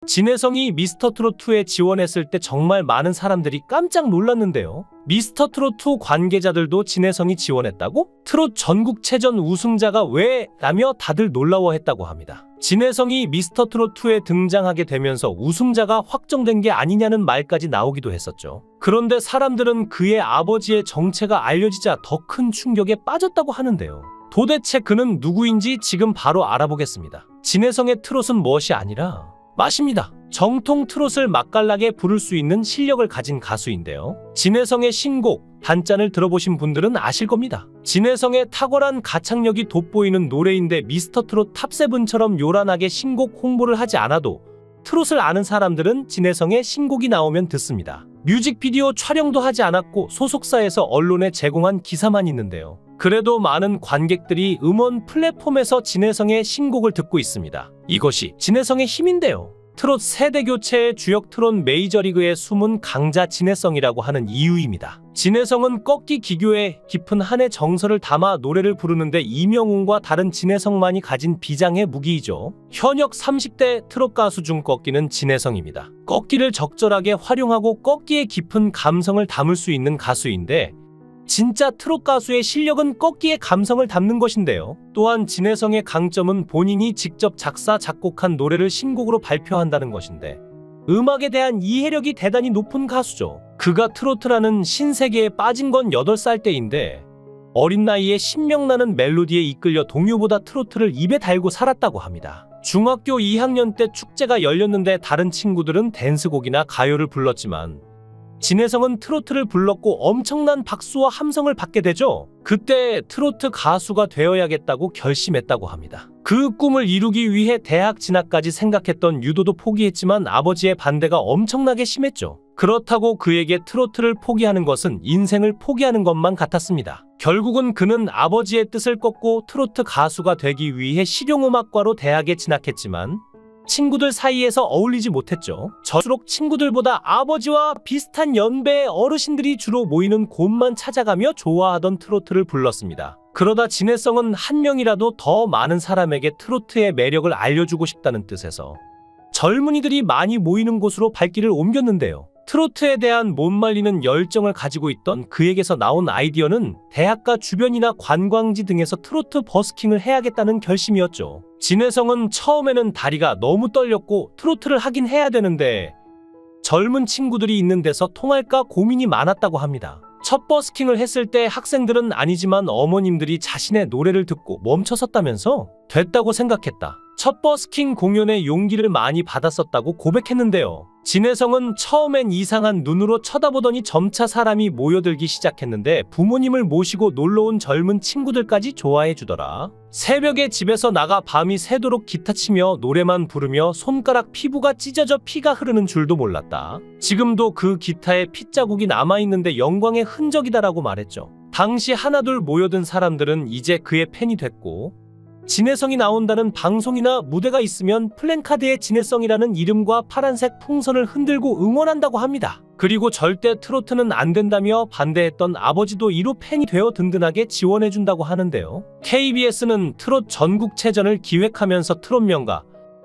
진혜성이 미스터트롯2에 지원했을 때 정말 많은 사람들이 깜짝 놀랐는데요. 미스터트롯2 관계자들도 진혜성이 지원했다고? 트롯 전국체전 우승자가 왜? 라며 다들 놀라워했다고 합니다. 진혜성이 미스터트롯2에 등장하게 되면서 우승자가 확정된 게 아니냐는 말까지 나오기도 했었죠. 그런데 사람들은 그의 아버지의 정체가 알려지자 더 큰 충격에 빠졌다고 하는데요. 도대체 그는 누구인지 지금 바로 알아보겠습니다. 진혜성의 트롯은 무엇이 아니라 맛입니다. 정통 트롯을 맛깔나게 부를 수 있는 실력을 가진 가수인데요. 진혜성의 신곡 단짠을 들어보신 분들은 아실 겁니다. 진혜성의 탁월한 가창력이 돋보이는 노래인데 미스터트롯 탑7처럼 요란하게 신곡 홍보를 하지 않아도 트롯을 아는 사람들은 진혜성의 신곡이 나오면 듣습니다. 뮤직비디오 촬영도 하지 않았고 소속사에서 언론에 제공한 기사만 있는데요. 그래도 많은 관객들이 음원 플랫폼에서 진혜성의 신곡을 듣고 있습니다. 이것이 진혜성의 힘인데요. 트롯 세대교체의 주역 트롯 메이저리그의 숨은 강자 진혜성이라고 하는 이유입니다. 진혜성은 꺾기 기교에 깊은 한의 정서를 담아 노래를 부르는데 이명웅과 다른 진혜성만이 가진 비장의 무기이죠. 현역 30대 트롯 가수 중 꺾기는 진혜성입니다. 꺾기를 적절하게 활용하고 꺾기에 깊은 감성을 담을 수 있는 가수인데 진짜 트롯 가수의 실력은 꺾기의 감성을 담는 것인데요. 또한 진혜성의 강점은 본인이 직접 작사, 작곡한 노래를 신곡으로 발표한다는 것인데 음악에 대한 이해력이 대단히 높은 가수죠. 그가 트로트라는 신세계에 빠진 건 8살 때인데 어린 나이에 신명나는 멜로디에 이끌려 동요보다 트로트를 입에 달고 살았다고 합니다. 중학교 2학년 때 축제가 열렸는데 다른 친구들은 댄스곡이나 가요를 불렀지만 진혜성은 트로트를 불렀고 엄청난 박수와 함성을 받게 되죠. 그때 트로트 가수가 되어야겠다고 결심했다고 합니다. 그 꿈을 이루기 위해 대학 진학까지 생각했던 유도도 포기했지만 아버지의 반대가 엄청나게 심했죠. 그렇다고 그에게 트로트를 포기하는 것은 인생을 포기하는 것만 같았습니다. 결국은 그는 아버지의 뜻을 꺾고 트로트 가수가 되기 위해 실용음악과로 대학에 진학했지만 친구들 사이에서 어울리지 못했죠. 저수록 친구들보다 아버지와 비슷한 연배의 어르신들이 주로 모이는 곳만 찾아가며 좋아하던 트로트를 불렀습니다. 그러다 진혜성은 한 명이라도 더 많은 사람에게 트로트의 매력을 알려주고 싶다는 뜻에서 젊은이들이 많이 모이는 곳으로 발길을 옮겼는데요. 트로트에 대한 못 말리는 열정을 가지고 있던 그에게서 나온 아이디어는 대학가 주변이나 관광지 등에서 트로트 버스킹을 해야겠다는 결심이었죠. 진혜성은 처음에는 다리가 너무 떨렸고 트로트를 하긴 해야 되는데 젊은 친구들이 있는 데서 통할까 고민이 많았다고 합니다. 첫 버스킹을 했을 때 학생들은 아니지만 어머님들이 자신의 노래를 듣고 멈춰섰다면서 됐다고 생각했다. 첫 버스킹 공연에 용기를 많이 받았었다고 고백했는데요. 진혜성은 처음엔 이상한 눈으로 쳐다보더니 점차 사람이 모여들기 시작했는데 부모님을 모시고 놀러온 젊은 친구들까지 좋아해 주더라. 새벽에 집에서 나가 밤이 새도록 기타 치며 노래만 부르며 손가락 피부가 찢어져 피가 흐르는 줄도 몰랐다. 지금도 그 기타에 핏자국이 남아있는데 영광의 흔적이다라고 말했죠. 당시 하나둘 모여든 사람들은 이제 그의 팬이 됐고 진혜성이 나온다는 방송이나 무대가 있으면 플랜카드에 진혜성이라는 이름과 파란색 풍선을 흔들고 응원한다고 합니다. 그리고 절대 트로트는 안 된다며 반대했던 아버지도 이로 팬이 되어 든든하게 지원해준다고 하는데요. KBS는 트롯 전국체전을 기획하면서 트롯 명가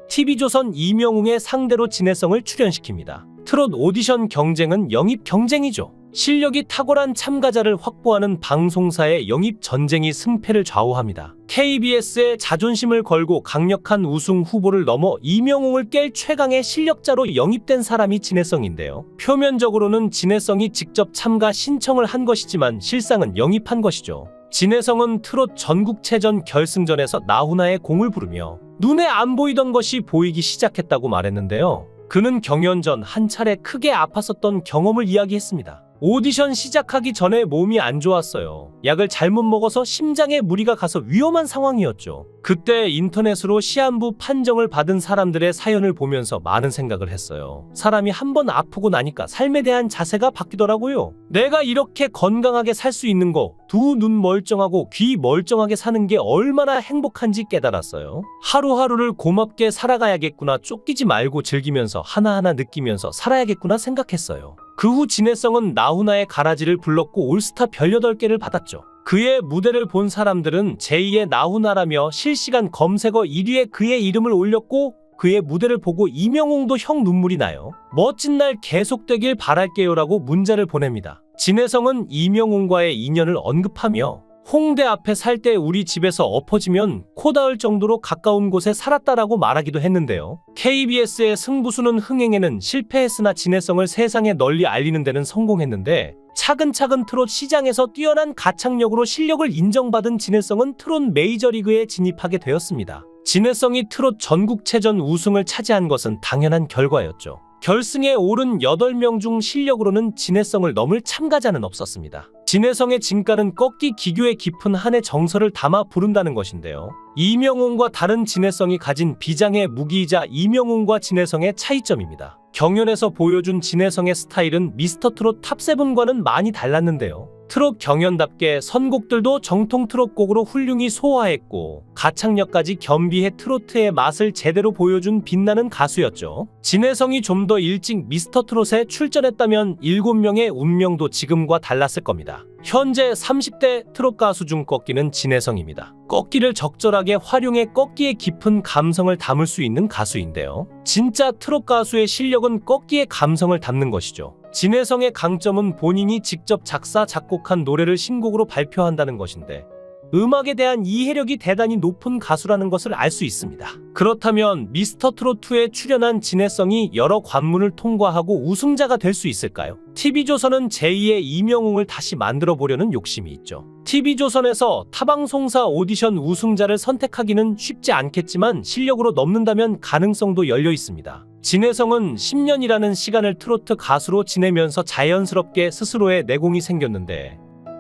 TV조선 이명웅의 상대로 진혜성을 출연시킵니다. 트롯 오디션 경쟁은 영입 경쟁이죠. 실력이 탁월한 참가자를 확보하는 방송사의 영입 전쟁이 승패를 좌우합니다. KBS의 자존심을 걸고 강력한 우승 후보를 넘어 이명웅을 깰 최강의 실력자로 영입된 사람이 진혜성인데요. 표면적으로는 진혜성이 직접 참가 신청을 한 것이지만 실상은 영입한 것이죠. 진혜성은 트롯 전국체전 결승전에서 나훈아의 공을 부르며 눈에 안 보이던 것이 보이기 시작했다고 말했는데요. 그는 경연 전 한 차례 크게 아팠었던 경험을 이야기했습니다. 오디션 시작하기 전에 몸이 안 좋았어요. 약을 잘못 먹어서 심장에 무리가 가서 위험한 상황이었죠. 그때 인터넷으로 시한부 판정을 받은 사람들의 사연을 보면서 많은 생각을 했어요. 사람이 한번 아프고 나니까 삶에 대한 자세가 바뀌더라고요. 내가 이렇게 건강하게 살 수 있는 거, 두 눈 멀쩡하고 귀 멀쩡하게 사는 게 얼마나 행복한지 깨달았어요. 하루하루를 고맙게 살아가야겠구나, 쫓기지 말고 즐기면서 하나하나 느끼면서 살아야겠구나 생각했어요. 그 후 진혜성은 나훈아의 가라지를 불렀고 올스타 별 8개를 받았죠. 그의 무대를 본 사람들은 제2의 나훈아라며 실시간 검색어 1위에 그의 이름을 올렸고 그의 무대를 보고 이명웅도 형 눈물이 나요. 멋진 날 계속되길 바랄게요라고 문자를 보냅니다. 진혜성은 이명웅과의 인연을 언급하며 홍대 앞에 살 때 우리 집에서 엎어지면 코 닿을 정도로 가까운 곳에 살았다라고 말하기도 했는데요. KBS의 승부수는 흥행에는 실패했으나 진혜성을 세상에 널리 알리는 데는 성공했는데 차근차근 트롯 시장에서 뛰어난 가창력으로 실력을 인정받은 진혜성은 트롯 메이저리그에 진입하게 되었습니다. 진혜성이 트롯 전국체전 우승을 차지한 것은 당연한 결과였죠. 결승에 오른 8명 중 실력으로는 진혜성을 넘을 참가자는 없었습니다. 진혜성의 진가는 꺾기 기교의 깊은 한의 정서를 담아 부른다는 것인데요. 이명웅과 다른 진혜성이 가진 비장의 무기이자 이명웅과 진혜성의 차이점입니다. 경연에서 보여준 진혜성의 스타일은 미스터트롯 탑7과는 많이 달랐는데요. 트롯 경연답게 선곡들도 정통 트롯곡으로 훌륭히 소화했고 가창력까지 겸비해 트로트의 맛을 제대로 보여준 빛나는 가수였죠. 진혜성이 좀 더 일찍 미스터트롯에 출전했다면 7명의 운명도 지금과 달랐을 겁니다. 현재 30대 트롯 가수 중 꺾기는 진혜성입니다. 꺾기를 적절하게 활용해 꺾기의 깊은 감성을 담을 수 있는 가수인데요. 진짜 트롯 가수의 실력은 꺾기의 감성을 담는 것이죠. 진혜성의 강점은 본인이 직접 작사, 작곡한 노래를 신곡으로 발표한다는 것인데 음악에 대한 이해력이 대단히 높은 가수라는 것을 알 수 있습니다. 그렇다면 미스터트롯2에 출연한 진혜성이 여러 관문을 통과하고 우승자가 될 수 있을까요? TV조선은 제2의 이명웅을 다시 만들어 보려는 욕심이 있죠. TV조선에서 타방송사 오디션 우승자를 선택하기는 쉽지 않겠지만 실력으로 넘는다면 가능성도 열려 있습니다. 진혜성은 10년이라는 시간을 트로트 가수로 지내면서 자연스럽게 스스로의 내공이 생겼는데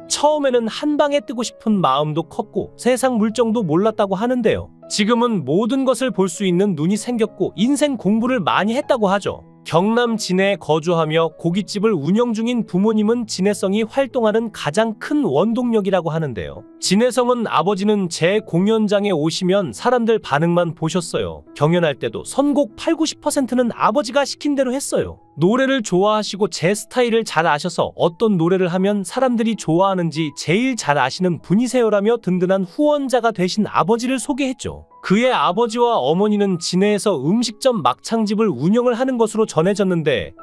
처음에는 한 방에 뜨고 싶은 마음도 컸고 세상 물정도 몰랐다고 하는데요. 지금은 모든 것을 볼 수 있는 눈이 생겼고 인생 공부를 많이 했다고 하죠. 경남 진해에 거주하며 고깃집을 운영 중인 부모님은 진혜성이 활동하는 가장 큰 원동력이라고 하는데요. 진혜성은 아버지는 제 공연장에 오시면 사람들 반응만 보셨어요. 경연할 때도 선곡 80~90%는 아버지가 시킨 대로 했어요. 노래를 좋아하시고 제 스타일을 잘 아셔서 어떤 노래를 하면 사람들이 좋아하는지 제일 잘 아시는 분이세요라며 든든한 후원자가 되신 아버지를 소개했죠. 그의 아버지와 어머니는 진해에서 음식점 막창집을 운영을 하는 것으로 전해졌는데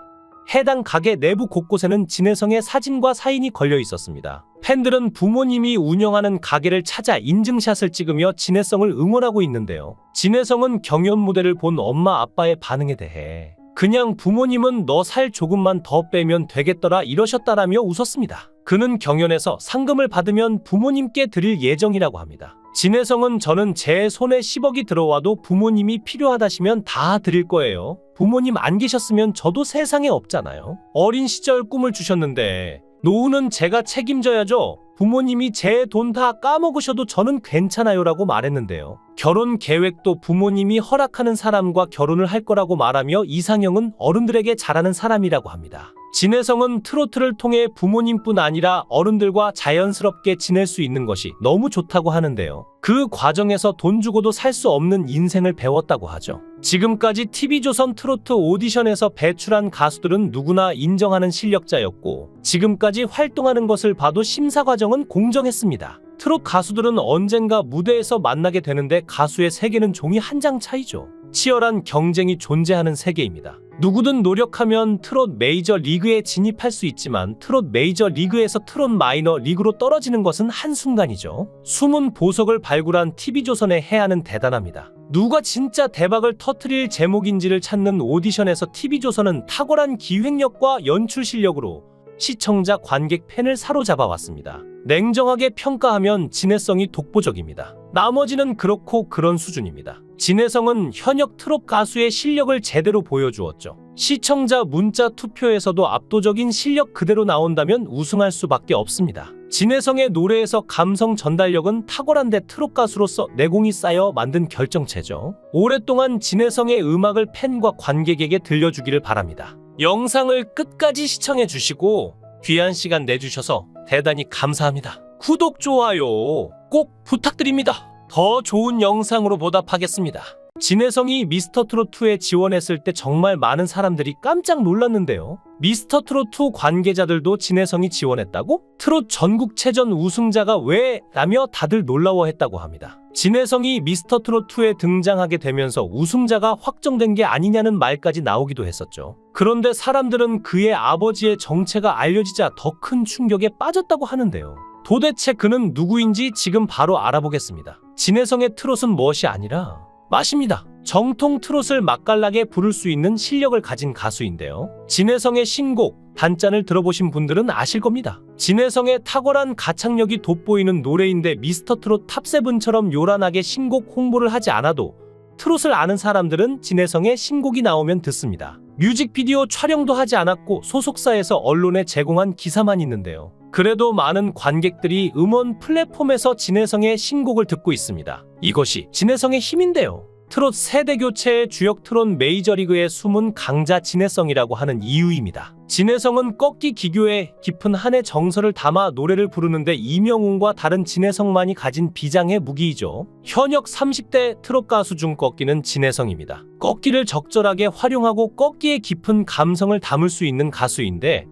해당 가게 내부 곳곳에는 진혜성의 사진과 사인이 걸려 있었습니다. 팬들은 부모님이 운영하는 가게를 찾아 인증샷을 찍으며 진혜성을 응원하고 있는데요. 진혜성은 경연 무대를 본 엄마 아빠의 반응에 대해 그냥 부모님은 너 살 조금만 더 빼면 되겠더라 이러셨다라며 웃었습니다. 그는 경연에서 상금을 받으면 부모님께 드릴 예정이라고 합니다. 진혜성은 저는 제 손에 10억이 들어와도 부모님이 필요하다시면 다 드릴 거예요. 부모님 안 계셨으면 저도 세상에 없잖아요. 어린 시절 꿈을 주셨는데 노후는 제가 책임져야죠. 부모님이 제 돈 다 까먹으셔도 저는 괜찮아요 라고 말했는데요. 결혼 계획도 부모님이 허락하는 사람과 결혼을 할 거라고 말하며 이상형은 어른들에게 잘하는 사람이라고 합니다. 진혜성은 트로트를 통해 부모님뿐 아니라 어른들과 자연스럽게 지낼 수 있는 것이 너무 좋다고 하는데요. 그 과정에서 돈 주고도 살 수 없는 인생을 배웠다고 하죠. 지금까지 TV조선 트로트 오디션에서 배출한 가수들은 누구나 인정하는 실력자였고 지금까지 활동하는 것을 봐도 심사 과정은 공정했습니다. 트롯 가수들은 언젠가 무대에서 만나게 되는데 가수의 세계는 종이 한 장 차이죠. 치열한 경쟁이 존재하는 세계입니다. 누구든 노력하면 트롯 메이저 리그에 진입할 수 있지만 트롯 메이저 리그에서 트롯 마이너 리그로 떨어지는 것은 한순간이죠. 숨은 보석을 발굴한 TV조선의 해안은 대단합니다. 누가 진짜 대박을 터뜨릴 제목인지를 찾는 오디션에서 TV조선은 탁월한 기획력과 연출 실력으로 시청자, 관객, 팬을 사로잡아 왔습니다. 냉정하게 평가하면 진혜성이 독보적입니다. 나머지는 그렇고 그런 수준입니다. 진혜성은 현역 트롯 가수의 실력을 제대로 보여주었죠. 시청자 문자 투표에서도 압도적인 실력 그대로 나온다면 우승할 수밖에 없습니다. 진혜성의 노래에서 감성 전달력은 탁월한데 트롯 가수로서 내공이 쌓여 만든 결정체죠. 오랫동안 진혜성의 음악을 팬과 관객에게 들려주기를 바랍니다. 영상을 끝까지 시청해 주시고 귀한 시간 내주셔서 대단히 감사합니다. 구독, 좋아요 꼭 부탁드립니다. 더 좋은 영상으로 보답하겠습니다. 진혜성이 미스터트롯2에 지원했을 때 정말 많은 사람들이 깜짝 놀랐는데요. 미스터트롯2 관계자들도 진혜성이 지원했다고? 트롯 전국체전 우승자가 왜? 라며 다들 놀라워했다고 합니다. 진혜성이 미스터트롯2에 등장하게 되면서 우승자가 확정된 게 아니냐는 말까지 나오기도 했었죠. 그런데 사람들은 그의 아버지의 정체가 알려지자 더 큰 충격에 빠졌다고 하는데요. 도대체 그는 누구인지 지금 바로 알아보겠습니다. 진혜성의 트롯은 무엇이 아니라 맛입니다. 정통 트롯을 맛깔나게 부를 수 있는 실력을 가진 가수인데요. 진혜성의 신곡 단짠을 들어보신 분들은 아실 겁니다. 진혜성의 탁월한 가창력이 돋보이는 노래인데 미스터트롯 탑7처럼 요란하게 신곡 홍보를 하지 않아도 트롯을 아는 사람들은 진혜성의 신곡이 나오면 듣습니다. 뮤직비디오 촬영도 하지 않았고 소속사에서 언론에 제공한 기사만 있는데요. 그래도 많은 관객들이 음원 플랫폼에서 진혜성의 신곡을 듣고 있습니다. 이것이 진혜성의 힘인데요. 트롯 세대 교체의 주역 트롯 메이저리그의 숨은 강자 진혜성이라고 하는 이유입니다. 진혜성은 꺾기 기교에 깊은 한의 정서를 담아 노래를 부르는데 이명웅과 다른 진혜성만이 가진 비장의 무기이죠. 현역 30대 트롯 가수 중 꺾기는 진혜성입니다. 꺾기를 적절하게 활용하고 꺾기의 깊은 감성을 담을 수 있는 가수인데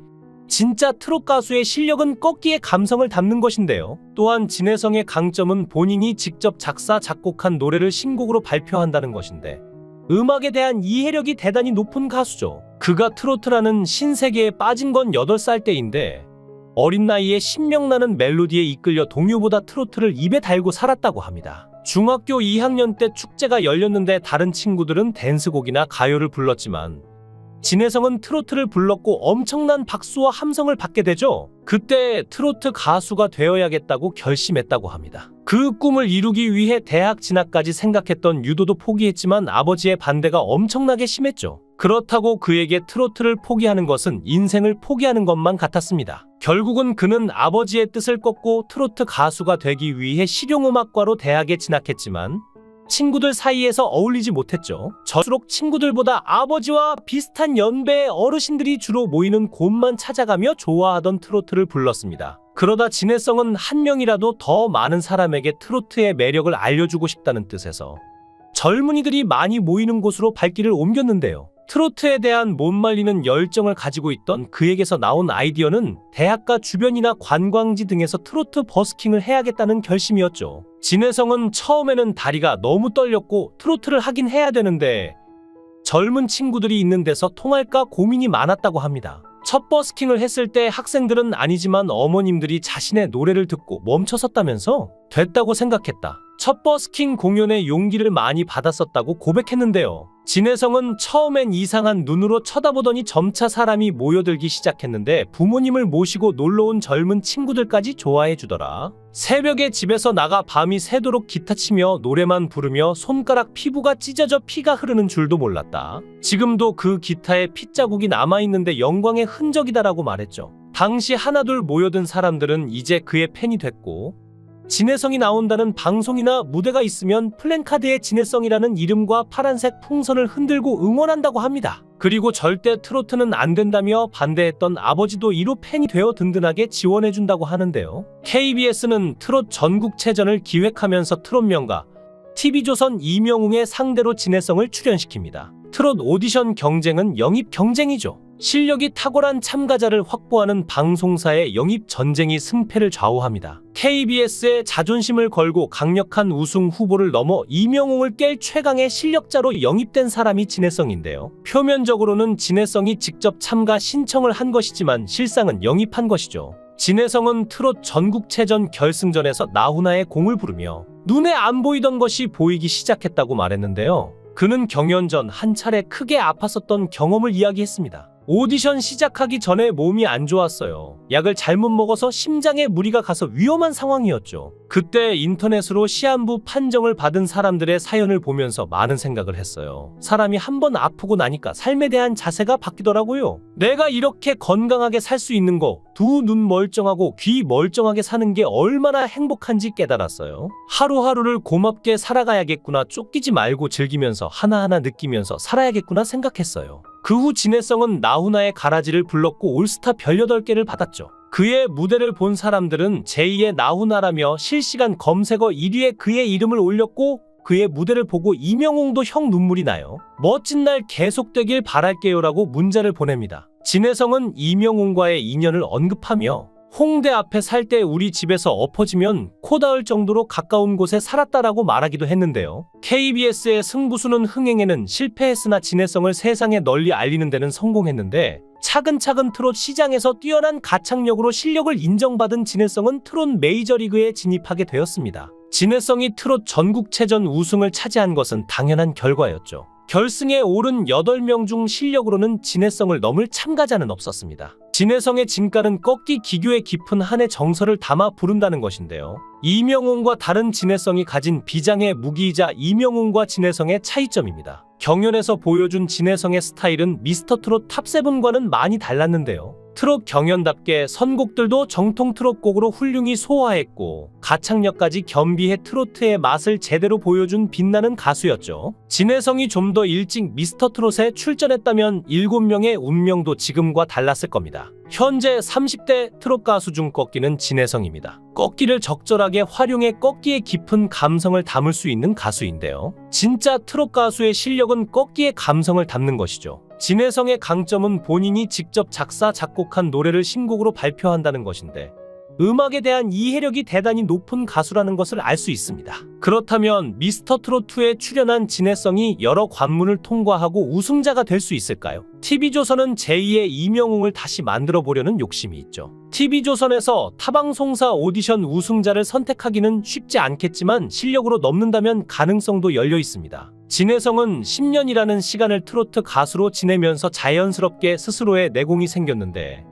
진짜 트롯 가수의 실력은 꺾기의 감성을 담는 것인데요. 또한 진혜성의 강점은 본인이 직접 작사, 작곡한 노래를 신곡으로 발표한다는 것인데 음악에 대한 이해력이 대단히 높은 가수죠. 그가 트로트라는 신세계에 빠진 건 8살 때인데 어린 나이에 신명나는 멜로디에 이끌려 동요보다 트로트를 입에 달고 살았다고 합니다. 중학교 2학년 때 축제가 열렸는데 다른 친구들은 댄스곡이나 가요를 불렀지만 진혜성은 트로트를 불렀고 엄청난 박수와 함성을 받게 되죠. 그때 트로트 가수가 되어야겠다고 결심했다고 합니다. 그 꿈을 이루기 위해 대학 진학까지 생각했던 유도도 포기했지만 아버지의 반대가 엄청나게 심했죠. 그렇다고 그에게 트로트를 포기하는 것은 인생을 포기하는 것만 같았습니다. 결국은 그는 아버지의 뜻을 꺾고 트로트 가수가 되기 위해 실용음악과로 대학에 진학했지만 친구들 사이에서 어울리지 못했죠. 저수록 친구들보다 아버지와 비슷한 연배의 어르신들이 주로 모이는 곳만 찾아가며 좋아하던 트로트를 불렀습니다. 그러다 진혜성은 한 명이라도 더 많은 사람에게 트로트의 매력을 알려주고 싶다는 뜻에서 젊은이들이 많이 모이는 곳으로 발길을 옮겼는데요. 트로트에 대한 못 말리는 열정을 가지고 있던 그에게서 나온 아이디어는 대학가 주변이나 관광지 등에서 트로트 버스킹을 해야겠다는 결심이었죠. 진혜성은 처음에는 다리가 너무 떨렸고 트로트를 하긴 해야 되는데 젊은 친구들이 있는 데서 통할까 고민이 많았다고 합니다. 첫 버스킹을 했을 때 학생들은 아니지만 어머님들이 자신의 노래를 듣고 멈춰섰다면서 됐다고 생각했다. 첫 버스킹 공연에 용기를 많이 받았었다고 고백했는데요. 진혜성은 처음엔 이상한 눈으로 쳐다보더니 점차 사람이 모여들기 시작했는데 부모님을 모시고 놀러온 젊은 친구들까지 좋아해 주더라. 새벽에 집에서 나가 밤이 새도록 기타 치며 노래만 부르며 손가락 피부가 찢어져 피가 흐르는 줄도 몰랐다. 지금도 그 기타에 핏자국이 남아있는데 영광의 흔적이다라고 말했죠. 당시 하나둘 모여든 사람들은 이제 그의 팬이 됐고 진혜성이 나온다는 방송이나 무대가 있으면 플랜카드에 진혜성이라는 이름과 파란색 풍선을 흔들고 응원한다고 합니다. 그리고 절대 트로트는 안 된다며 반대했던 아버지도 이로 팬이 되어 든든하게 지원해준다고 하는데요. KBS는 트롯 전국체전을 기획하면서 트롯 명가 TV조선 이명웅의 상대로 진혜성을 출연시킵니다. 트롯 오디션 경쟁은 영입 경쟁이죠. 실력이 탁월한 참가자를 확보하는 방송사의 영입 전쟁이 승패를 좌우합니다. KBS의 자존심을 걸고 강력한 우승 후보를 넘어 이명웅을 깰 최강의 실력자로 영입된 사람이 진혜성인데요. 표면적으로는 진혜성이 직접 참가 신청을 한 것이지만 실상은 영입한 것이죠. 진혜성은 트롯 전국체전 결승전에서 나훈아의 공을 부르며 눈에 안 보이던 것이 보이기 시작했다고 말했는데요. 그는 경연 전 한 차례 크게 아팠었던 경험을 이야기했습니다. 오디션 시작하기 전에 몸이 안 좋았어요. 약을 잘못 먹어서 심장에 무리가 가서 위험한 상황이었죠. 그때 인터넷으로 시한부 판정을 받은 사람들의 사연을 보면서 많은 생각을 했어요. 사람이 한번 아프고 나니까 삶에 대한 자세가 바뀌더라고요. 내가 이렇게 건강하게 살 수 있는 거, 두 눈 멀쩡하고 귀 멀쩡하게 사는 게 얼마나 행복한지 깨달았어요. 하루하루를 고맙게 살아가야겠구나, 쫓기지 말고 즐기면서 하나하나 느끼면서 살아야겠구나 생각했어요. 그 후 진혜성은 나훈아의 가라지를 불렀고 올스타 별 8개를 받았죠. 그의 무대를 본 사람들은 제2의 나훈아라며 실시간 검색어 1위에 그의 이름을 올렸고 그의 무대를 보고 이명웅도 형 눈물이 나요. 멋진 날 계속되길 바랄게요라고 문자를 보냅니다. 진혜성은 이명웅과의 인연을 언급하며 홍대 앞에 살 때 우리 집에서 엎어지면 코 닿을 정도로 가까운 곳에 살았다라고 말하기도 했는데요. KBS의 승부수는 흥행에는 실패했으나 진해성을 세상에 널리 알리는 데는 성공했는데 차근차근 트롯 시장에서 뛰어난 가창력으로 실력을 인정받은 진해성은 트롯 메이저리그에 진입하게 되었습니다. 진해성이 트롯 전국체전 우승을 차지한 것은 당연한 결과였죠. 결승에 오른 8명 중 실력으로는 진해성을 넘을 참가자는 없었습니다. 진해성의 진가는 꺾기 기교의 깊은 한의 정서를 담아 부른다는 것인데요. 이명웅과 다른 진해성이 가진 비장의 무기이자 이명웅과 진해성의 차이점입니다. 경연에서 보여준 진해성의 스타일은 미스터트롯 탑7과는 많이 달랐는데요. 트롯 경연답게 선곡들도 정통 트롯곡으로 훌륭히 소화했고 가창력까지 겸비해 트로트의 맛을 제대로 보여준 빛나는 가수였죠. 진해성이 좀 더 일찍 미스터트롯에 출전했다면 7명의 운명도 지금과 달랐을 겁니다. 현재 30대 트롯 가수 중 꺾기는 진해성입니다. 꺾기를 적절하게 활용해 꺾기의 깊은 감성을 담을 수 있는 가수인데요. 진짜 트롯 가수의 실력은 꺾기의 감성을 담는 것이죠. 진해성의 강점은 본인이 직접 작사, 작곡한 노래를 신곡으로 발표한다는 것인데 음악에 대한 이해력이 대단히 높은 가수라는 것을 알 수 있습니다. 그렇다면 미스터트롯2에 출연한 진해성이 여러 관문을 통과하고 우승자가 될 수 있을까요? TV조선은 제2의 이명웅을 다시 만들어 보려는 욕심이 있죠. TV조선에서 타방송사 오디션 우승자를 선택하기는 쉽지 않겠지만 실력으로 넘는다면 가능성도 열려 있습니다. 진해성은 10년이라는 시간을 트로트 가수로 지내면서 자연스럽게 스스로의 내공이 생겼는데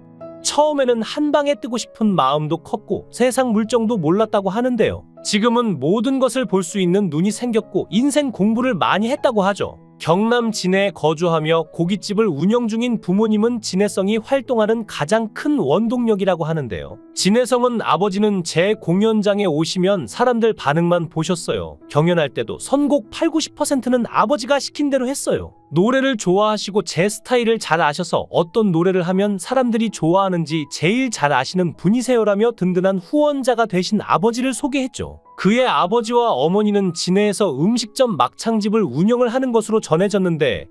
처음에는 한 방에 뜨고 싶은 마음도 컸고 세상 물정도 몰랐다고 하는데요. 지금은 모든 것을 볼 수 있는 눈이 생겼고 인생 공부를 많이 했다고 하죠. 경남 진해에 거주하며 고깃집을 운영 중인 부모님은 진해성이 활동하는 가장 큰 원동력이라고 하는데요. 진해성은 아버지는 제 공연장에 오시면 사람들 반응만 보셨어요. 경연할 때도 선곡 80~90%는 아버지가 시킨 대로 했어요. 노래를 좋아하시고 제 스타일을 잘 아셔서 어떤 노래를 하면 사람들이 좋아하는지 제일 잘 아시는 분이세요라며 든든한 후원자가 되신 아버지를 소개했죠. 그의 아버지와 어머니는 진해에서 음식점 막창집을 운영을 하는 것으로 전해졌는데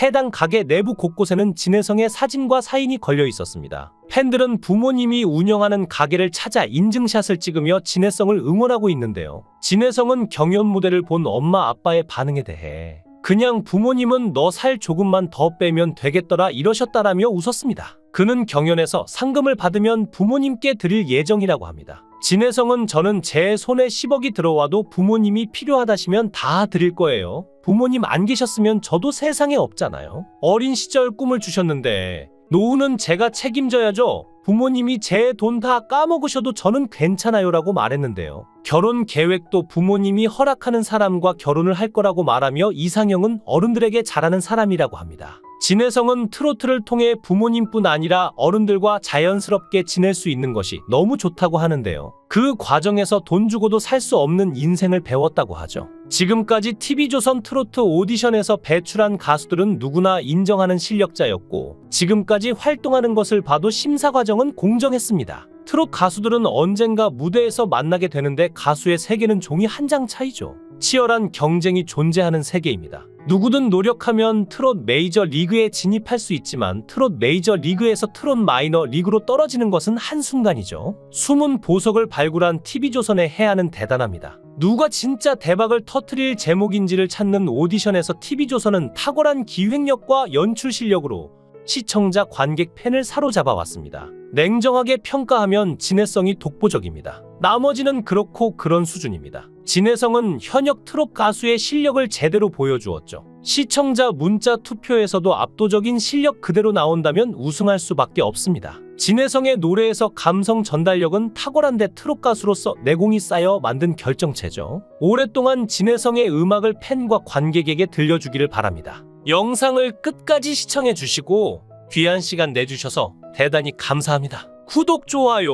해당 가게 내부 곳곳에는 진해성의 사진과 사인이 걸려 있었습니다. 팬들은 부모님이 운영하는 가게를 찾아 인증샷을 찍으며 진해성을 응원하고 있는데요. 진해성은 경연 무대를 본 엄마 아빠의 반응에 대해 그냥 부모님은 너 살 조금만 더 빼면 되겠더라 이러셨다라며 웃었습니다. 그는 경연에서 상금을 받으면 부모님께 드릴 예정이라고 합니다. 진해성은 저는 제 손에 10억이 들어와도 부모님이 필요하다시면 다 드릴 거예요. 부모님 안 계셨으면 저도 세상에 없잖아요. 어린 시절 꿈을 주셨는데 노후는 제가 책임져야죠. 부모님이 제 돈 다 까먹으셔도 저는 괜찮아요라고 말했는데요. 결혼 계획도 부모님이 허락하는 사람과 결혼을 할 거라고 말하며 이상형은 어른들에게 잘하는 사람이라고 합니다. 진해성은 트로트를 통해 부모님뿐 아니라 어른들과 자연스럽게 지낼 수 있는 것이 너무 좋다고 하는데요. 그 과정에서 돈 주고도 살 수 없는 인생을 배웠다고 하죠. 지금까지 TV조선 트로트 오디션에서 배출한 가수들은 누구나 인정하는 실력자였고 지금까지 활동하는 것을 봐도 심사 과정은 공정했습니다. 트롯 가수들은 언젠가 무대에서 만나게 되는데 가수의 세계는 종이 한 장 차이죠. 치열한 경쟁이 존재하는 세계입니다. 누구든 노력하면 트롯 메이저 리그에 진입할 수 있지만 트롯 메이저 리그에서 트롯 마이너 리그로 떨어지는 것은 한순간이죠. 숨은 보석을 발굴한 TV조선의 해안은 대단합니다. 누가 진짜 대박을 터뜨릴 제목인지를 찾는 오디션에서 TV조선은 탁월한 기획력과 연출 실력으로 시청자, 관객, 팬을 사로잡아 왔습니다. 냉정하게 평가하면 진해성이 독보적입니다. 나머지는 그렇고 그런 수준입니다. 진해성은 현역 트롯 가수의 실력을 제대로 보여주었죠. 시청자 문자 투표에서도 압도적인 실력 그대로 나온다면 우승할 수밖에 없습니다. 진해성의 노래에서 감성 전달력은 탁월한데 트롯 가수로서 내공이 쌓여 만든 결정체죠. 오랫동안 진해성의 음악을 팬과 관객에게 들려주기를 바랍니다. 영상을 끝까지 시청해 주시고 귀한 시간 내주셔서 대단히 감사합니다. 구독, 좋아요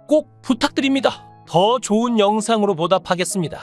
꼭 부탁드립니다. 더 좋은 영상으로 보답하겠습니다.